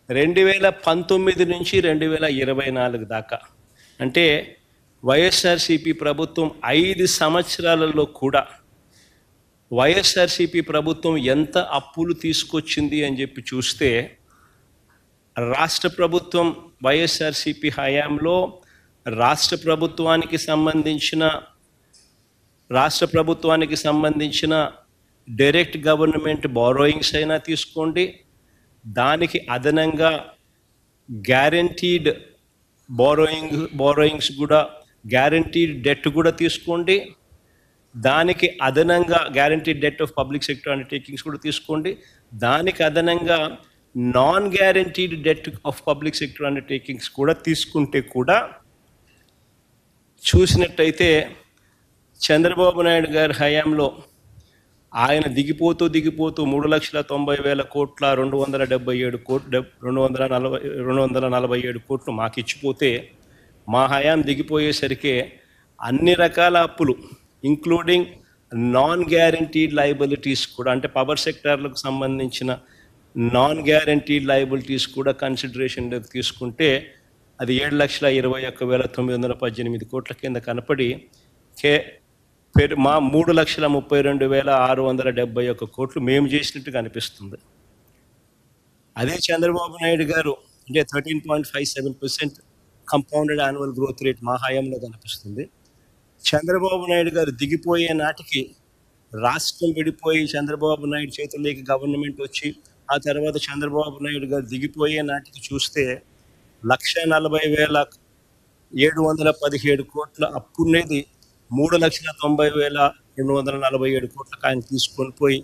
2019 నుంచి 2024 దాకా, అంటే వైఎస్ఆర్సిపి ప్రభుత్వం 5 సంవత్సరాలలో కూడా వైఎస్ఆర్సిపి ప్రభుత్వం ఎంత అప్పులు తీసుకొచ్చింది అని చెప్పి చూస్తే, రాష్ట్ర ప్రభుత్వం వైఎస్ఆర్సిపి హయాంలో రాష్ట్ర ప్రభుత్వానికి సంబంధించిన డైరెక్ట్ గవర్నమెంట్ బారోయింగ్స్ అయినా తీసుకోండి, దానికి అదనంగా గ్యారంటీడ్ బారోయింగ్స్ కూడా, గ్యారంటీడ్ డెట్ కూడా తీసుకోండి, దానికి అదనంగా guaranteed det of public sector undertakings కూడా తీసుకోండి, దానికి అదనంగా non guaranteed det of public sector undertakings కూడా తీసుకుంటే కూడా చూసినట్టయితే చంద్రబాబు నాయుడు గారి హయాంలో ఆయన దిగిపోతూ 3,90,000 కోట్ల 247 కోట్లు మాకు ఇచ్చిపోతే, మా హయాం దిగిపోయేసరికి అన్ని రకాల అప్పులు ఇంక్లూడింగ్ నాన్ గ్యారంటీడ్ లయబిలిటీస్ కూడా, అంటే పవర్ సెక్టార్లకు సంబంధించిన నాన్ గ్యారంటీడ్ లయబిలిటీస్ కూడా కన్సిడరేషన్లోకి తీసుకుంటే అది 7,21,918 కోట్ల కింద కనపడి మా 3,32,671 కోట్లు మేము చేసినట్టుగా అనిపిస్తుంది. అదే చంద్రబాబు నాయుడు గారు అంటే 13.57% కంపౌండెడ్ యాన్యువల్ గ్రోత్ రేట్ మా హయాంలో కనిపిస్తుంది. చంద్రబాబు నాయుడు గారు దిగిపోయే నాటికి రాష్ట్రం విడిపోయి చంద్రబాబు నాయుడు చేతుల్లోకి గవర్నమెంట్ వచ్చి, ఆ తర్వాత చంద్రబాబు నాయుడు గారు దిగిపోయే నాటికి చూస్తే 1,40,717 కోట్ల అప్పునేది 3,90,247 కోట్లకు ఆయన తీసుకొని పోయి,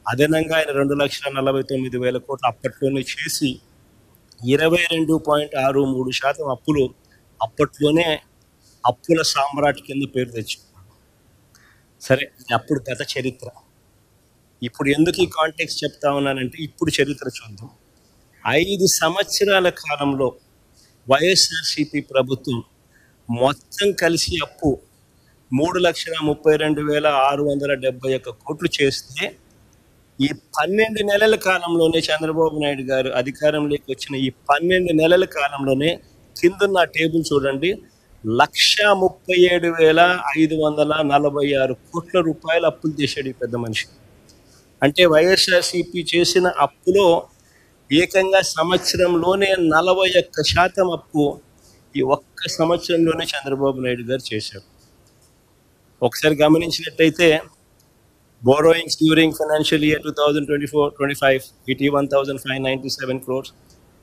అదనంగా ఆయన 2,49,000 కోట్లు అప్పట్లోనే చేసి 22.63% అప్పులు అప్పట్లోనే అప్పుల సామ్రాట్ కింద పేరు తెచ్చుకున్నాడు. సరే, అప్పుడు గత చరిత్ర. ఇప్పుడు ఎందుకు ఈ కాంటెక్స్ట్ చెప్తా ఉన్నానంటే, ఇప్పుడు చరిత్ర చూద్దాం. 5 సంవత్సరాల కాలంలో వైఎస్ఆర్సిపి ప్రభుత్వం మొత్తం కలిసి అప్పు 3,32,671 కోట్లు చేస్తే, ఈ 12 నెలల కాలంలోనే చంద్రబాబు నాయుడు గారు అధికారంలోకి వచ్చిన ఈ 12 నెలల కాలంలోనే కిందన్న టేబుల్ చూడండి, 1,37,546 కోట్ల రూపాయలు అప్పులు చేశాడు ఈ పెద్ద మనిషి. అంటే వైఎస్ఆర్సిపి చేసిన అప్పులో ఏకంగా సంవత్సరంలోనే 41% అప్పు ఈ ఒక్క సంవత్సరంలోనే చంద్రబాబు నాయుడు గారు చేశారు. ఒకసారి గమనించినట్టయితే borrowings during financial year 2024-25 81,597 crores,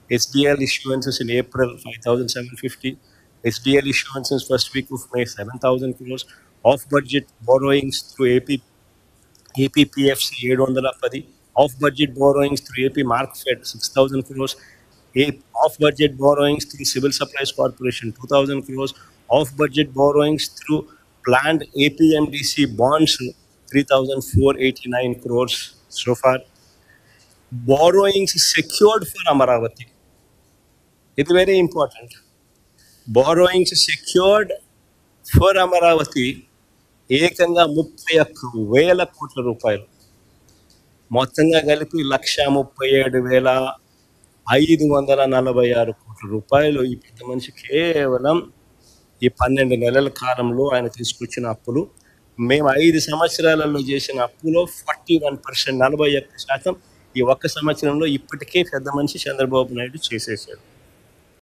SDL issuances in April 5,750, SDL issuances first week of May 7,000 crores, off budget borrowings through APPFC 710, off budget borrowings through AP Markfed 6,000 crores, off budget borrowings through Civil Supplies Corporation 2,000 crores, off budget borrowings through planned APMDC bonds 3,489 crores so far. Borrowings secured for Amaravati. It's very important. Borrowings secured for Amaravati ఏకంగా 31,000 కోట్ల రూపాయలు, మొత్తంగా కలిపి 1,37,546 కోట్ల రూపాయలు ఈ పెద్ద మనిషి కేవలం ఈ 12 నెలల కాలంలో ఆయన తీసుకొచ్చిన అప్పులు. మేము 5 సంవత్సరాలలో చేసిన అప్పులో 41%, 41% ఈ ఒక్క సంవత్సరంలో ఇప్పటికే పెద్ద మనిషి చంద్రబాబు నాయుడు చేసేసాడు.